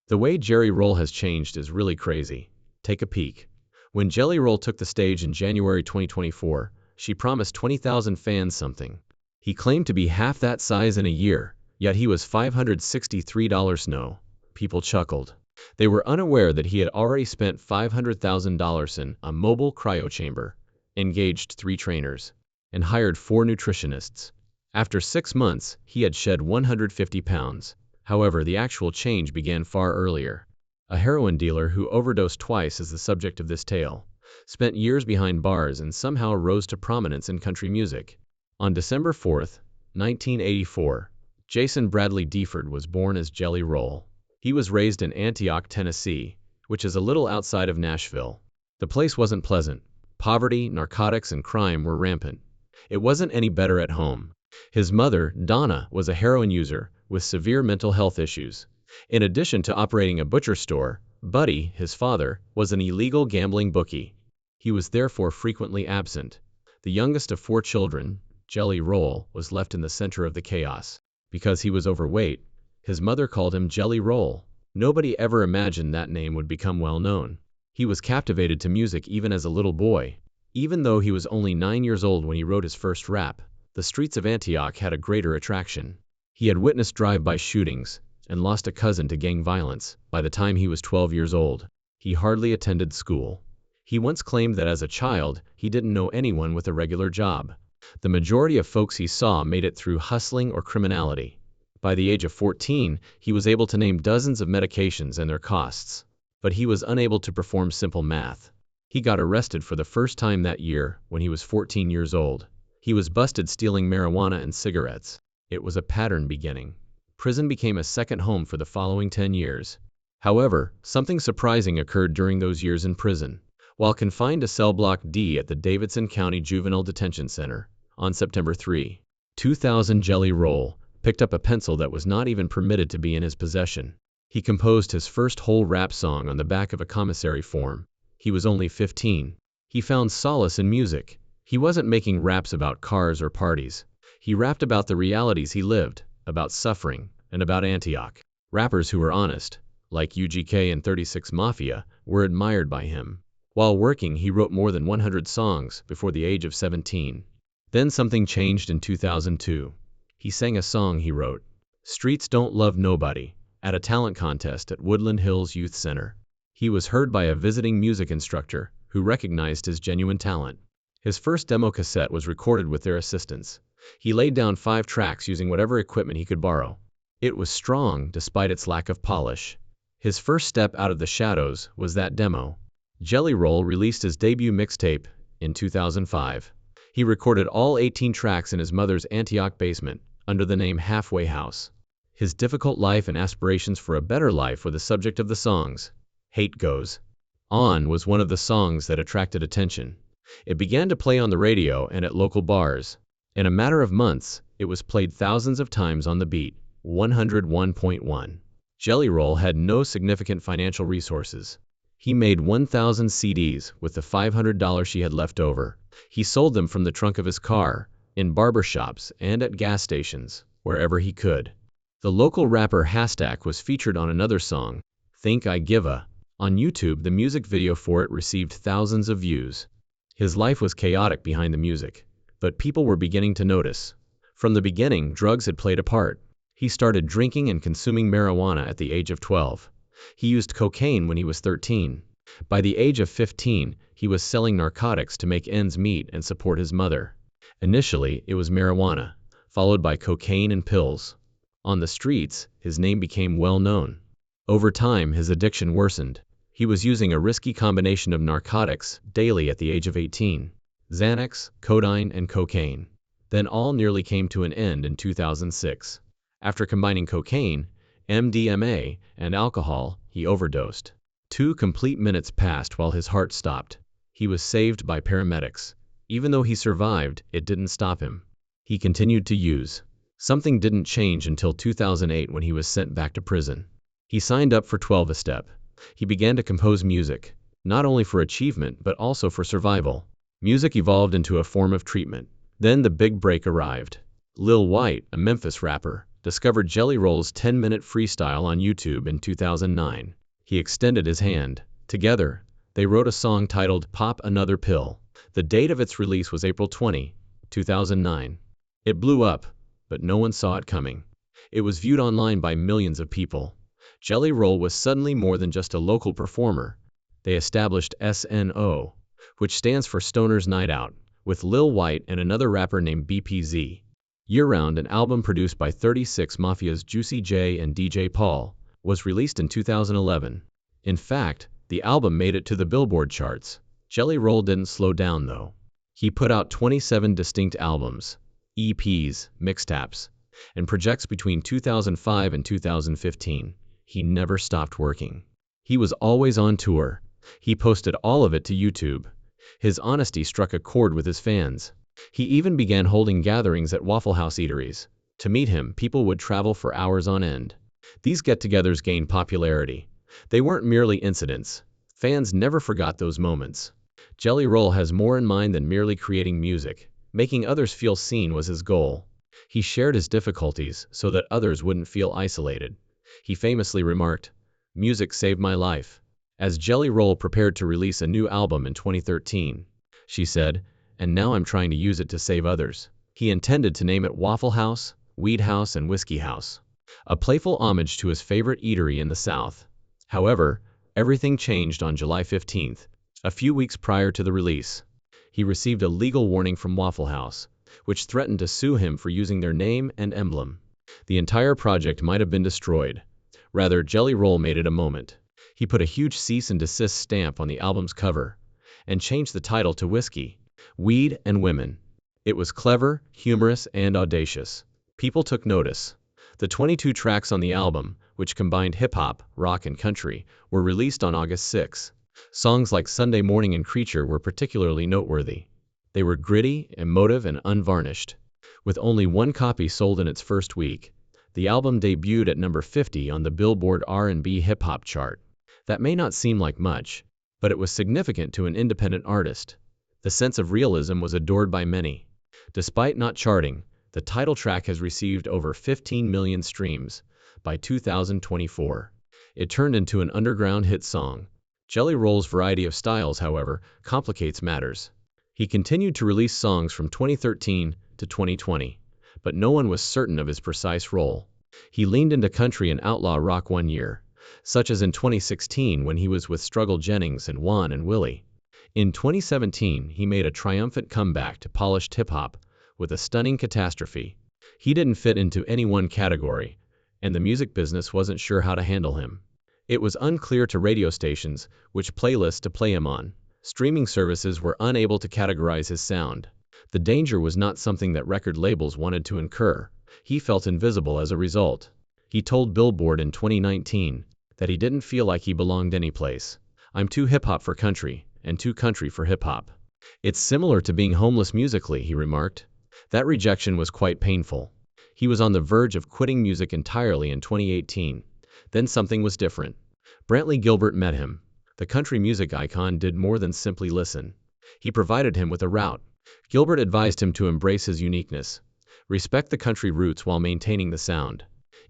The way Jelly Roll has changed is really crazy. Take a peek. When Jelly Roll took the stage in January 2024, she promised 20,000 fans something. He claimed to be half that size in a year, yet he was $563. No. People chuckled. They were unaware that he had already spent $500,000 in a mobile cryochamber, engaged 3 trainers, and hired 4 nutritionists. After 6 months, he had shed 150 pounds. However, the actual change began far earlier. A heroin dealer who overdosed twice is the subject of this tale, spent years behind bars and somehow rose to prominence in country music. On December 4, 1984, Jason Bradley Deford was born as Jelly Roll. He was raised in Antioch, Tennessee, which is a little outside of Nashville. The place wasn't pleasant. Poverty, narcotics, and crime were rampant. It wasn't any better at home. His mother, Donna, was a heroin user with severe mental health issues. In addition to operating a butcher store, Buddy, his father, was an illegal gambling bookie. He was therefore frequently absent. The youngest of 4 children, Jelly Roll, was left in the center of the chaos. Because he was overweight, his mother called him Jelly Roll. Nobody ever imagined that name would become well known. He was captivated to music even as a little boy. Even though he was only 9 years old when he wrote his first rap, the streets of Antioch had a greater attraction. He had witnessed drive-by shootings and lost a cousin to gang violence by the time he was 12 years old. He hardly attended school. He once claimed that as a child, he didn't know anyone with a regular job. The majority of folks he saw made it through hustling or criminality. By the age of 14, he was able to name dozens of medications and their costs. But he was unable to perform simple math. He got arrested for the first time that year when he was 14 years old. He was busted stealing marijuana and cigarettes. It was a pattern beginning. Prison became a second home for the following 10 years. However, something surprising occurred during those years in prison. While confined to cell block D at the Davidson County Juvenile Detention Center, on September 3, 2000, Jelly Roll picked up a pencil that was not even permitted to be in his possession. He composed his first whole rap song on the back of a commissary form. He was only 15. He found solace in music. He wasn't making raps about cars or parties. He rapped about the realities he lived, about suffering, and about Antioch. Rappers who were honest, like UGK and 36 Mafia, were admired by him. While working, he wrote more than 100 songs before the age of 17. Then something changed in 2002. He sang a song he wrote, "Streets Don't Love Nobody," at a talent contest at Woodland Hills Youth Center. He was heard by a visiting music instructor who recognized his genuine talent. His first demo cassette was recorded with their assistance. He laid down 5 tracks using whatever equipment he could borrow. It was strong despite its lack of polish. His first step out of the shadows was that demo. Jelly Roll released his debut mixtape in 2005. He recorded all 18 tracks in his mother's Antioch basement under the name Halfway House. His difficult life and aspirations for a better life were the subject of the songs. Hate Goes On was one of the songs that attracted attention. It began to play on the radio and at local bars. In a matter of months, it was played thousands of times on the beat. 101.1. Jelly Roll had no significant financial resources. He made 1,000 CDs with the $500 she had left over. He sold them from the trunk of his car, in barbershops, and at gas stations, wherever he could. The local rapper Hashtag was featured on another song, Think I Give a. On YouTube, the music video for it received thousands of views. His life was chaotic behind the music, but people were beginning to notice. From the beginning, drugs had played a part. He started drinking and consuming marijuana at the age of 12. He used cocaine when he was 13. By the age of 15, he was selling narcotics to make ends meet and support his mother. Initially, it was marijuana, followed by cocaine and pills. On the streets, his name became well known. Over time, his addiction worsened. He was using a risky combination of narcotics daily at the age of 18. Xanax, codeine, and cocaine. Then all nearly came to an end in 2006. After combining cocaine, MDMA, and alcohol, he overdosed. 2 complete minutes passed while his heart stopped. He was saved by paramedics. Even though he survived, it didn't stop him. He continued to use. Something didn't change until 2008 when he was sent back to prison. He signed up for 12-a-step. He began to compose music, not only for achievement but also for survival. Music evolved into a form of treatment. Then the big break arrived. Lil White, a Memphis rapper, discovered Jelly Roll's 10-minute freestyle on YouTube in 2009. He extended his hand. Together, they wrote a song titled Pop Another Pill. The date of its release was April 20, 2009. It blew up, but no one saw it coming. It was viewed online by millions of people. Jelly Roll was suddenly more than just a local performer. They established SNO, which stands for Stoner's Night Out, with Lil White and another rapper named BPZ. Year-Round, an album produced by 36 Mafia's Juicy J and DJ Paul, was released in 2011. In fact, the album made it to the Billboard charts. Jelly Roll didn't slow down though. He put out 27 distinct albums, EPs, mixtapes, and projects between 2005 and 2015. He never stopped working. He was always on tour. He posted all of it to YouTube. His honesty struck a chord with his fans. He even began holding gatherings at Waffle House eateries. To meet him, people would travel for hours on end. These get-togethers gained popularity. They weren't merely incidents. Fans never forgot those moments. Jelly Roll has more in mind than merely creating music. Making others feel seen was his goal. He shared his difficulties so that others wouldn't feel isolated. He famously remarked, "Music saved my life." As Jelly Roll prepared to release a new album in 2013, she said, "And now I'm trying to use it to save others." He intended to name it Waffle House, Weed House, and Whiskey House, a playful homage to his favorite eatery in the South. However, everything changed on July 15th, a few weeks prior to the release. He received a legal warning from Waffle House, which threatened to sue him for using their name and emblem. The entire project might have been destroyed. Rather, Jelly Roll made it a moment. He put a huge cease and desist stamp on the album's cover and changed the title to Whiskey, Weed, and Women. It was clever, humorous, and audacious. People took notice. The 22 tracks on the album, which combined hip-hop, rock, and country, were released on August 6. Songs like Sunday Morning and Creature were particularly noteworthy. They were gritty, emotive, and unvarnished. With only one copy sold in its first week, the album debuted at number 50 on the Billboard R&B hip-hop chart. That may not seem like much, but it was significant to an independent artist. The sense of realism was adored by many. Despite not charting, the title track has received over 15 million streams by 2024. It turned into an underground hit song. Jelly Roll's variety of styles, however, complicates matters. He continued to release songs from 2013 to 2020, but no one was certain of his precise role. He leaned into country and outlaw rock one year, such as in 2016 when he was with Struggle Jennings and Juan and Willie. In 2017, he made a triumphant comeback to polished hip-hop with a stunning Catastrophe. He didn't fit into any one category, and the music business wasn't sure how to handle him. It was unclear to radio stations which playlist to play him on. Streaming services were unable to categorize his sound. The danger was not something that record labels wanted to incur. He felt invisible as a result. He told Billboard in 2019 that he didn't feel like he belonged anyplace. "I'm too hip-hop for country, and too country for hip-hop." It's similar to being homeless musically, he remarked. That rejection was quite painful. He was on the verge of quitting music entirely in 2018. Then something was different. Brantley Gilbert met him. The country music icon did more than simply listen. He provided him with a route. Gilbert advised him to embrace his uniqueness, respect the country roots while maintaining the sound.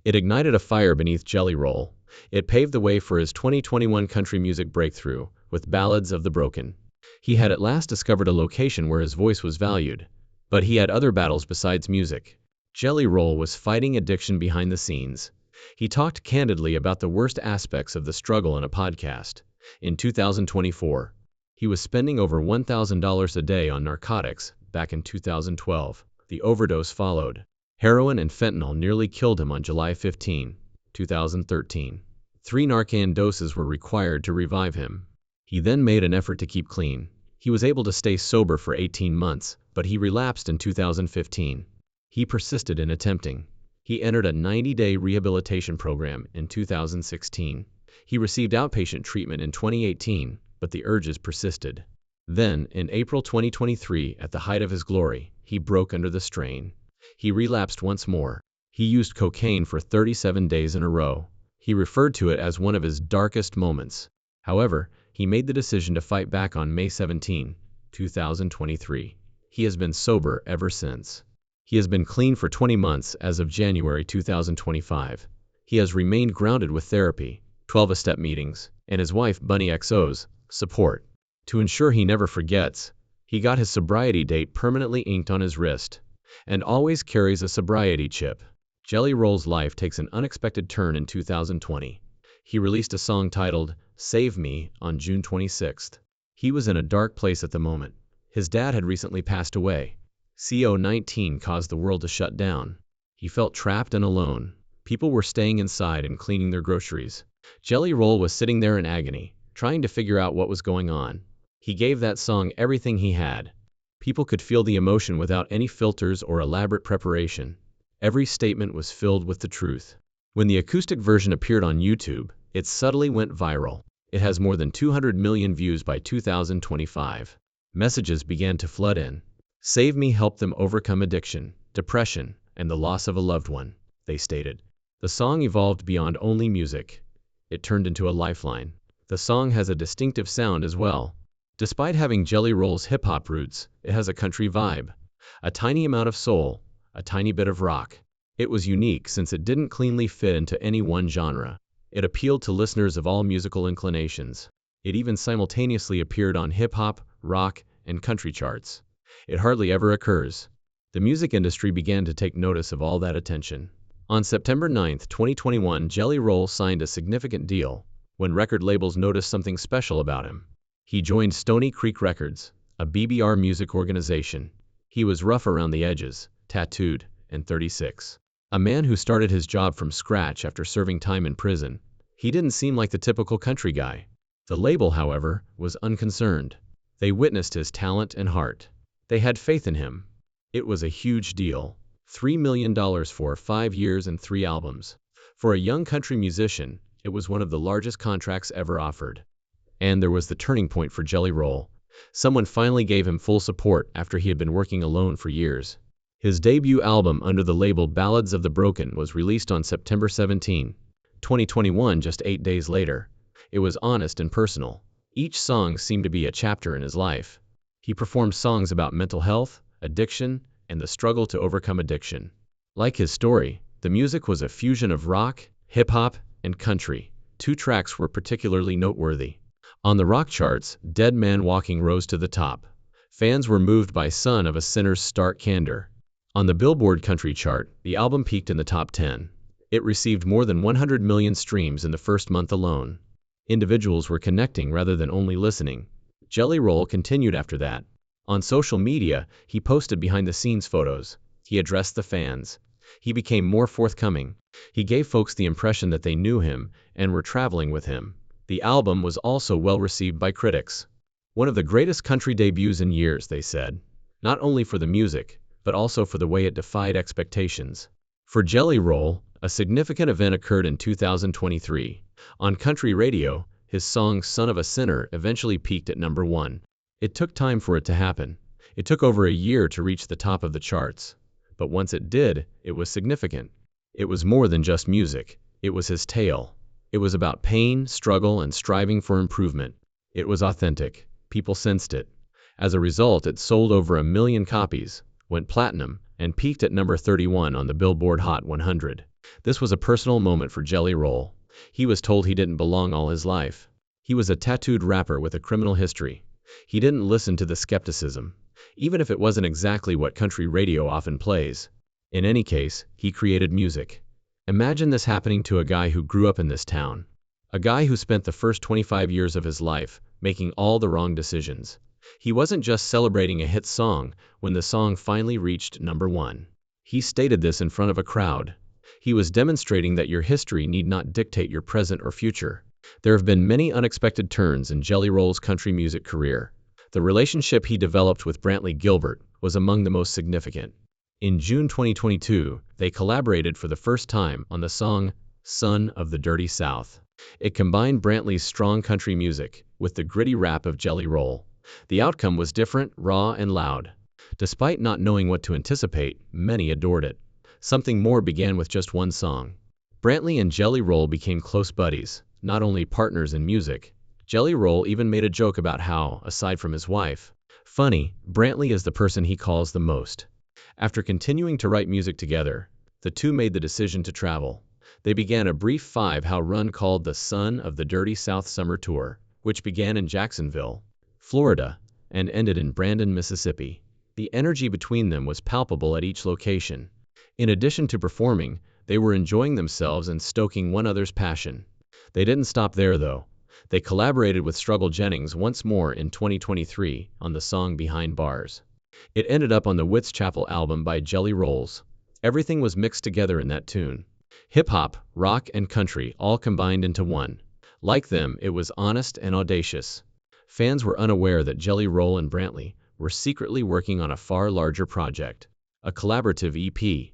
It ignited a fire beneath Jelly Roll. It paved the way for his 2021 country music breakthrough with Ballads of the Broken. He had at last discovered a location where his voice was valued. But he had other battles besides music. Jelly Roll was fighting addiction behind the scenes. He talked candidly about the worst aspects of the struggle in a podcast. In 2024, he was spending over $1,000 a day on narcotics. Back in 2012, the overdose followed. Heroin and fentanyl nearly killed him on July 15, 2013. 3 Narcan doses were required to revive him. He then made an effort to keep clean. He was able to stay sober for 18 months, but he relapsed in 2015. He persisted in attempting. He entered a 90-day rehabilitation program in 2016. He received outpatient treatment in 2018, but the urges persisted. Then, in April 2023, at the height of his glory, he broke under the strain. He relapsed once more. He used cocaine for 37 days in a row. He referred to it as one of his darkest moments. However, he made the decision to fight back on May 17, 2023. He has been sober ever since. He has been clean for 20 months as of January 2025. He has remained grounded with therapy, 12-step meetings, and his wife Bunny XO's support. To ensure he never forgets, he got his sobriety date permanently inked on his wrist and always carries a sobriety chip. Jelly Roll's life takes an unexpected turn in 2020. He released a song titled Save Me on June 26th. He was in a dark place at the moment. His dad had recently passed away. COVID-19 caused the world to shut down. He felt trapped and alone. People were staying inside and cleaning their groceries. Jelly Roll was sitting there in agony, trying to figure out what was going on. He gave that song everything he had. People could feel the emotion without any filters or elaborate preparation. Every statement was filled with the truth. When the acoustic version appeared on YouTube, it subtly went viral. It has more than 200 million views by 2025. Messages began to flood in. Save Me helped them overcome addiction, depression, and the loss of a loved one, they stated. The song evolved beyond only music. It turned into a lifeline. The song has a distinctive sound as well. Despite having Jelly Roll's hip-hop roots, it has a country vibe. A tiny amount of soul, a tiny bit of rock. It was unique since it didn't cleanly fit into any one genre. It appealed to listeners of all musical inclinations. It even simultaneously appeared on hip-hop, rock, and country charts. It hardly ever occurs. The music industry began to take notice of all that attention. On September 9, 2021, Jelly Roll signed a significant deal when record labels noticed something special about him. He joined Stony Creek Records, a BBR music organization. He was rough around the edges, tattooed, and 36. A man who started his job from scratch after serving time in prison. He didn't seem like the typical country guy. The label, however, was unconcerned. They witnessed his talent and heart. They had faith in him. It was a huge deal. $3 million for 5 years and 3 albums. For a young country musician, it was one of the largest contracts ever offered. And there was the turning point for Jelly Roll. Someone finally gave him full support after he had been working alone for years. His debut album under the label Ballads of the Broken was released on September 17, 2021, just 8 days later. It was honest and personal. Each song seemed to be a chapter in his life. He performed songs about mental health, addiction, and the struggle to overcome addiction. Like his story, the music was a fusion of rock, hip-hop, and country. 2 tracks were particularly noteworthy. On the rock charts, Dead Man Walking rose to the top. Fans were moved by Son of a Sinner's stark candor. On the Billboard country chart, the album peaked in the top 10. It received more than 100 million streams in the first month alone. Individuals were connecting rather than only listening. Jelly Roll continued after that. On social media, he posted behind-the-scenes photos. He addressed the fans. He became more forthcoming. He gave folks the impression that they knew him and were traveling with him. The album was also well received by critics. One of the greatest country debuts in years, they said. Not only for the music, but also for the way it defied expectations. For Jelly Roll, a significant event occurred in 2023. On country radio, his song Son of a Sinner eventually peaked at number 1. It took time for it to happen. It took over a year to reach the top of the charts. But once it did, it was significant. It was more than just music. It was his tale. It was about pain, struggle, and striving for improvement. It was authentic. People sensed it. As a result, it sold over 1 million copies, went platinum, and peaked at number 31 on the Billboard Hot 100. This was a personal moment for Jelly Roll. He was told he didn't belong all his life. He was a tattooed rapper with a criminal history. He didn't listen to the skepticism, even if it wasn't exactly what country radio often plays. In any case, he created music. Imagine this happening to a guy who grew up in this town. A guy who spent the first 25 years of his life making all the wrong decisions. He wasn't just celebrating a hit song when the song finally reached number 1. He stated this in front of a crowd. He was demonstrating that your history need not dictate your present or future. There have been many unexpected turns in Jelly Roll's country music career. The relationship he developed with Brantley Gilbert was among the most significant. In June 2022, they collaborated for the first time on the song Son of the Dirty South. It combined Brantley's strong country music with the gritty rap of Jelly Roll. The outcome was different, raw, and loud. Despite not knowing what to anticipate, many adored it. Something more began with just one song. Brantley and Jelly Roll became close buddies, not only partners in music. Jelly Roll even made a joke about how, aside from his wife, funny, Brantley is the person he calls the most. After continuing to write music together, the two made the decision to travel. They began a brief five-hour run called the Son of the Dirty South Summer Tour, which began in Jacksonville, Florida, and ended in Brandon, Mississippi. The energy between them was palpable at each location. In addition to performing, they were enjoying themselves and stoking one another's passion. They didn't stop there, though. They collaborated with Struggle Jennings once more in 2023 on the song Behind Bars. It ended up on the Wits Chapel album by Jelly Rolls. Everything was mixed together in that tune. Hip-hop, rock, and country all combined into one. Like them, it was honest and audacious. Fans were unaware that Jelly Roll and Brantley were secretly working on a far larger project, a collaborative EP.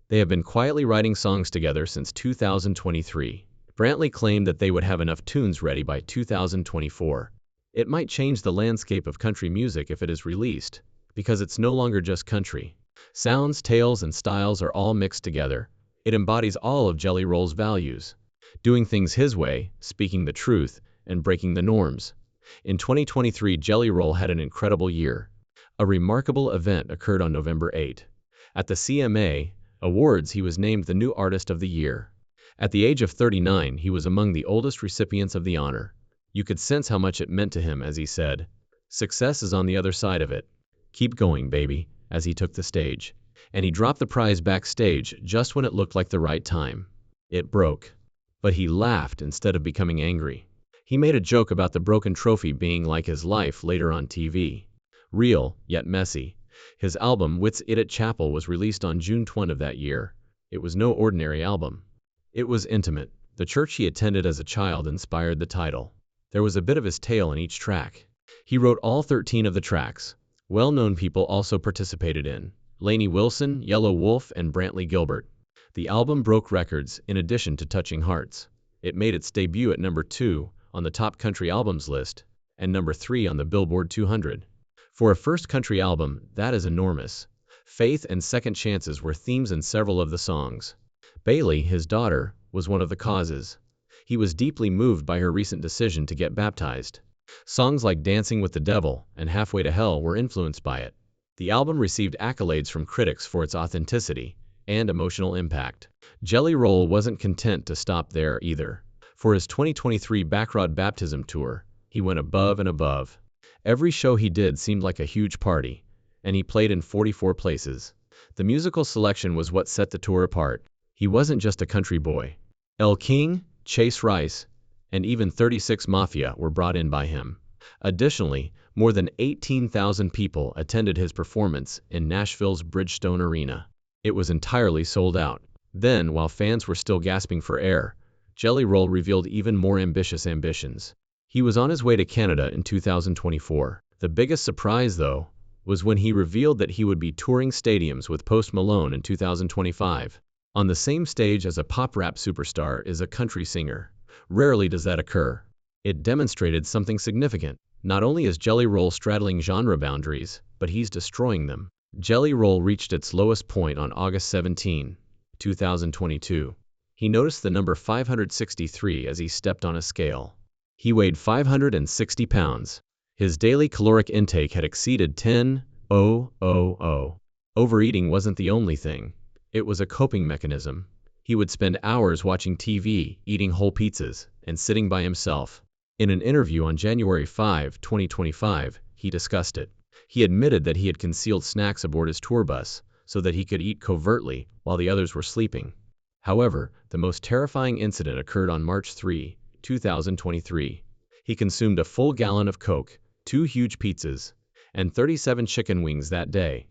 They have been quietly writing songs together since 2023. Brantley claimed that they would have enough tunes ready by 2024. It might change the landscape of country music if it is released, because it's no longer just country. Sounds, tales, and styles are all mixed together. It embodies all of Jelly Roll's values, doing things his way, speaking the truth, and breaking the norms. In 2023, Jelly Roll had an incredible year. A remarkable event occurred on November 8. At the CMA Awards, he was named the new Artist of the Year. At the age of 39, he was among the oldest recipients of the honor. You could sense how much it meant to him as he said, "Success is on the other side of it. Keep going, baby," as he took the stage. And he dropped the prize backstage just when it looked like the right time. It broke. But he laughed instead of becoming angry. He made a joke about the broken trophy being like his life later on TV. Real, yet messy. His album Wits It at Chapel was released on June 20 of that year. It was no ordinary album. It was intimate. The church he attended as a child inspired the title. There was a bit of his tale in each track. He wrote all 13 of the tracks. Well-known people also participated in Lainey Wilson, Yellow Wolf, and Brantley Gilbert. The album broke records in addition to touching hearts. It made its debut at number 2 on the top country albums list and number 3 on the Billboard 200. For a first country album, that is enormous. Faith and second chances were themes in several of the songs. Bailey, his daughter, was one of the causes. He was deeply moved by her recent decision to get baptized. Songs like Dancing with the Devil and Halfway to Hell were influenced by it. The album received accolades from critics for its authenticity and emotional impact. Jelly Roll wasn't content to stop there either. For his 2023 Backrod Baptism Tour, he went above and above. Every show he did seemed like a huge party, and he played in 44 places. The musical selection was what set the tour apart. He wasn't just a country boy. Elle King, Chase Rice, and even 36 Mafia were brought in by him. Additionally, more than 18,000 people attended his performance in Nashville's Bridgestone Arena. It was entirely sold out. Then, while fans were still gasping for air, Jelly Roll revealed even more ambitious ambitions. He was on his way to Canada in 2024. The biggest surprise, though, was when he revealed that he would be touring stadiums with Post Malone in 2025. On the same stage as a pop-rap superstar is a country singer. Rarely does that occur. It demonstrated something significant. Not only is Jelly Roll straddling genre boundaries, but he's destroying them. Jelly Roll reached its lowest point on August 17, 2022. He noticed the number 563 as he stepped on a scale. He weighed 560 pounds. His daily caloric intake had exceeded 10,000. Overeating wasn't the only thing. It was a coping mechanism. He would spend hours watching TV, eating whole pizzas, and sitting by himself. In an interview on January 5, 2025, he discussed it. He admitted that he had concealed snacks aboard his tour bus so that he could eat covertly while the others were sleeping. However, the most terrifying incident occurred on March 3, 2023. He consumed a full gallon of Coke, 2 huge pizzas, and 37 chicken wings that day.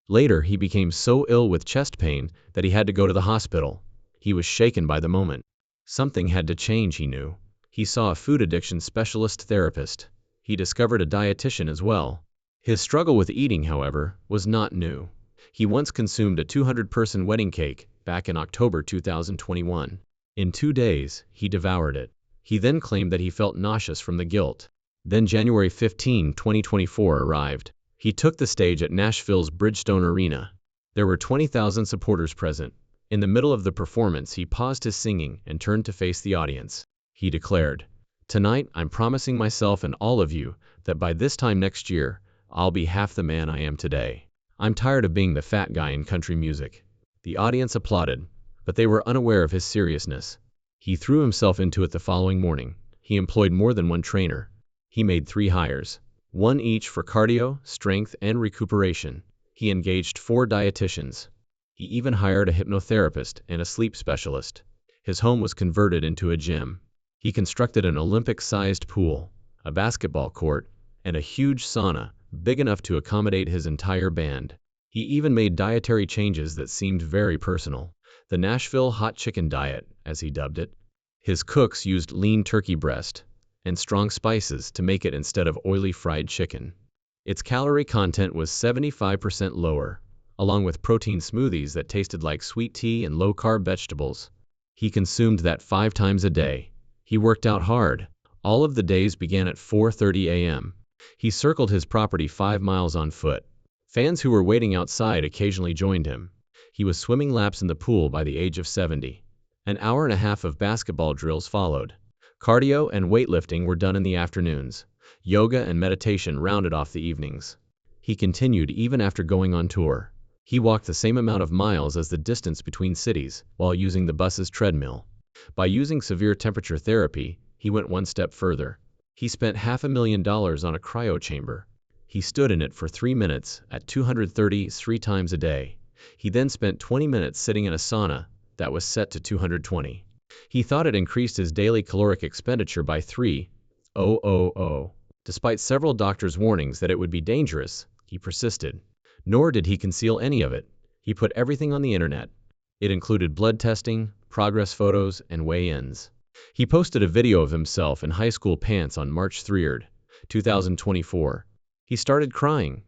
Later, he became so ill with chest pain that he had to go to the hospital. He was shaken by the moment. Something had to change, he knew. He saw a food addiction specialist therapist. He discovered a dietitian as well. His struggle with eating, however, was not new. He once consumed a 200-person wedding cake back in October 2021. In 2 days, he devoured it. He then claimed that he felt nauseous from the guilt. Then January 15, 2024 arrived. He took the stage at Nashville's Bridgestone Arena. There were 20,000 supporters present. In the middle of the performance, he paused his singing and turned to face the audience. He declared, "Tonight, I'm promising myself and all of you that by this time next year, I'll be half the man I am today. "I'm tired of being the fat guy in country music." The audience applauded, but they were unaware of his seriousness. He threw himself into it the following morning. He employed more than one trainer. He made 3 hires, one each for cardio, strength, and recuperation. He engaged 4 dietitians. He even hired a hypnotherapist and a sleep specialist. His home was converted into a gym. He constructed an Olympic-sized pool, a basketball court, and a huge sauna, big enough to accommodate his entire band. He even made dietary changes that seemed very personal. The Nashville hot chicken diet, as he dubbed it. His cooks used lean turkey breast and strong spices to make it instead of oily fried chicken. Its calorie content was 75% lower, along with protein smoothies that tasted like sweet tea and low-carb vegetables. He consumed that 5 times a day. He worked out hard. All of the days began at 4:30 a.m. He circled his property 5 miles on foot. Fans who were waiting outside occasionally joined him. He was swimming laps in the pool by the age of 70. An hour and a half of basketball drills followed. Cardio and weightlifting were done in the afternoons. Yoga and meditation rounded off the evenings. He continued even after going on tour. He walked the same amount of miles as the distance between cities while using the bus's treadmill. By using severe temperature therapy, he went one step further. He spent $500,000 on a cryo chamber. He stood in it for 3 minutes at 233 times a day. He then spent 20 minutes sitting in a sauna that was set to 220. He thought it increased his daily caloric expenditure by 3,000. Despite several doctors' warnings that it would be dangerous, he persisted. Nor did he conceal any of it. He put everything on the internet. It included blood testing, progress photos, and weigh-ins. He posted a video of himself in high school pants on March 3, 2024. He started crying.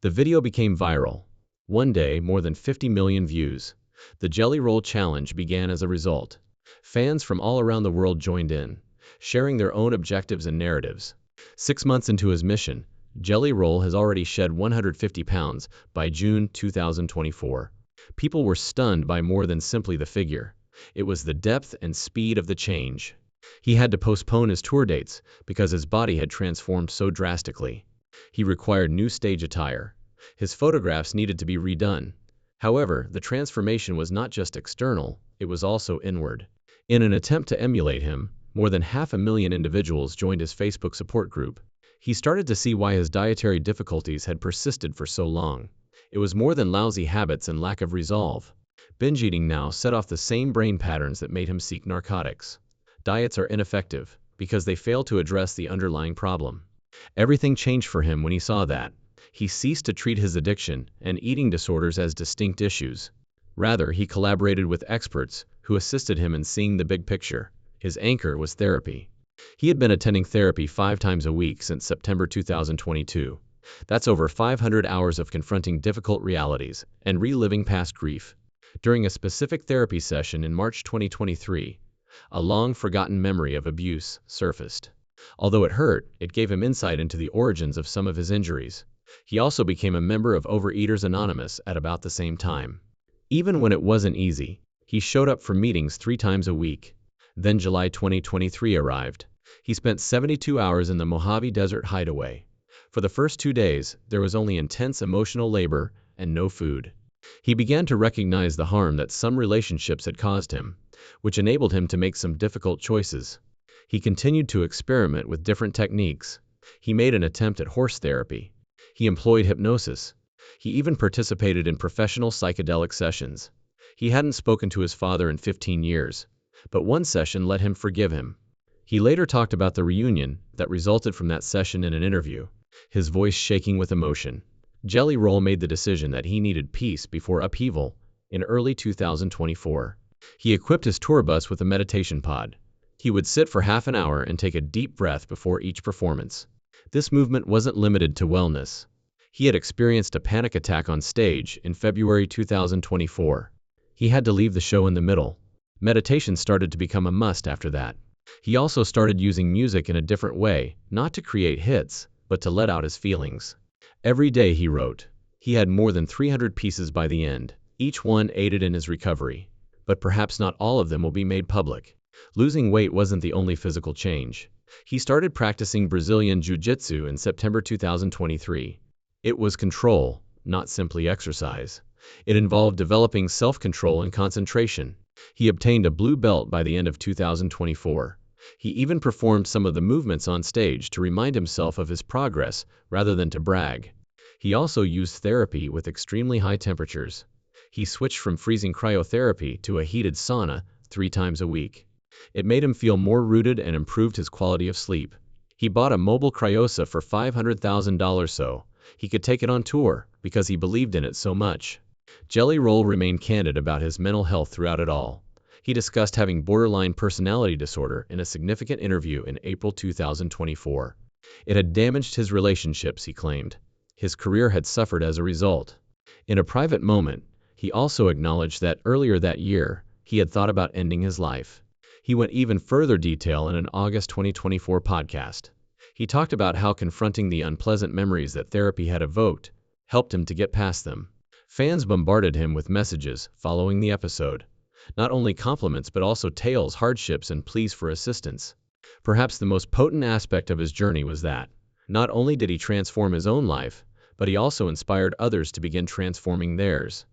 The video became viral. One day, more than 50 million views. The Jelly Roll Challenge began as a result. Fans from all around the world joined in, sharing their own objectives and narratives. 6 months into his mission, Jelly Roll has already shed 150 pounds by June 2024. People were stunned by more than simply the figure. It was the depth and speed of the change. He had to postpone his tour dates because his body had transformed so drastically. He required new stage attire. His photographs needed to be redone. However, the transformation was not just external, it was also inward. In an attempt to emulate him, more than 500,000 individuals joined his Facebook support group. He started to see why his dietary difficulties had persisted for so long. It was more than lousy habits and lack of resolve. Binge eating now set off the same brain patterns that made him seek narcotics. Diets are ineffective because they fail to address the underlying problem. Everything changed for him when he saw that. He ceased to treat his addiction and eating disorders as distinct issues. Rather, he collaborated with experts who assisted him in seeing the big picture. His anchor was therapy. He had been attending therapy 5 times a week since September 2022. That's over 500 hours of confronting difficult realities and reliving past grief. During a specific therapy session in March 2023, a long-forgotten memory of abuse surfaced. Although it hurt, it gave him insight into the origins of some of his injuries. He also became a member of Overeaters Anonymous at about the same time. Even when it wasn't easy, he showed up for meetings 3 times a week. Then July 2023 arrived. He spent 72 hours in the Mojave Desert hideaway. For the first 2 days, there was only intense emotional labor and no food. He began to recognize the harm that some relationships had caused him, which enabled him to make some difficult choices. He continued to experiment with different techniques. He made an attempt at horse therapy. He employed hypnosis. He even participated in professional psychedelic sessions. He hadn't spoken to his father in 15 years, but one session let him forgive him. He later talked about the reunion that resulted from that session in an interview, his voice shaking with emotion. Jelly Roll made the decision that he needed peace before upheaval in early 2024. He equipped his tour bus with a meditation pod. He would sit for half an hour and take a deep breath before each performance. This movement wasn't limited to wellness. He had experienced a panic attack on stage in February 2024. He had to leave the show in the middle. Meditation started to become a must after that. He also started using music in a different way, not to create hits, but to let out his feelings. Every day he wrote. He had more than 300 pieces by the end. Each one aided in his recovery. But perhaps not all of them will be made public. Losing weight wasn't the only physical change. He started practicing Brazilian Jiu-Jitsu in September 2023. It was control, not simply exercise. It involved developing self-control and concentration. He obtained a blue belt by the end of 2024. He even performed some of the movements on stage to remind himself of his progress rather than to brag. He also used therapy with extremely high temperatures. He switched from freezing cryotherapy to a heated sauna 3 times a week. It made him feel more rooted and improved his quality of sleep. He bought a mobile cryosa for $500,000 so he could take it on tour because he believed in it so much. Jelly Roll remained candid about his mental health throughout it all. He discussed having borderline personality disorder in a significant interview in April 2024. It had damaged his relationships, he claimed. His career had suffered as a result. In a private moment, he also acknowledged that earlier that year, he had thought about ending his life. He went even further detail in an August 2024 podcast. He talked about how confronting the unpleasant memories that therapy had evoked helped him to get past them. Fans bombarded him with messages following the episode. Not only compliments but also tales, hardships, and pleas for assistance. Perhaps the most potent aspect of his journey was that not only did he transform his own life, but he also inspired others to begin transforming theirs.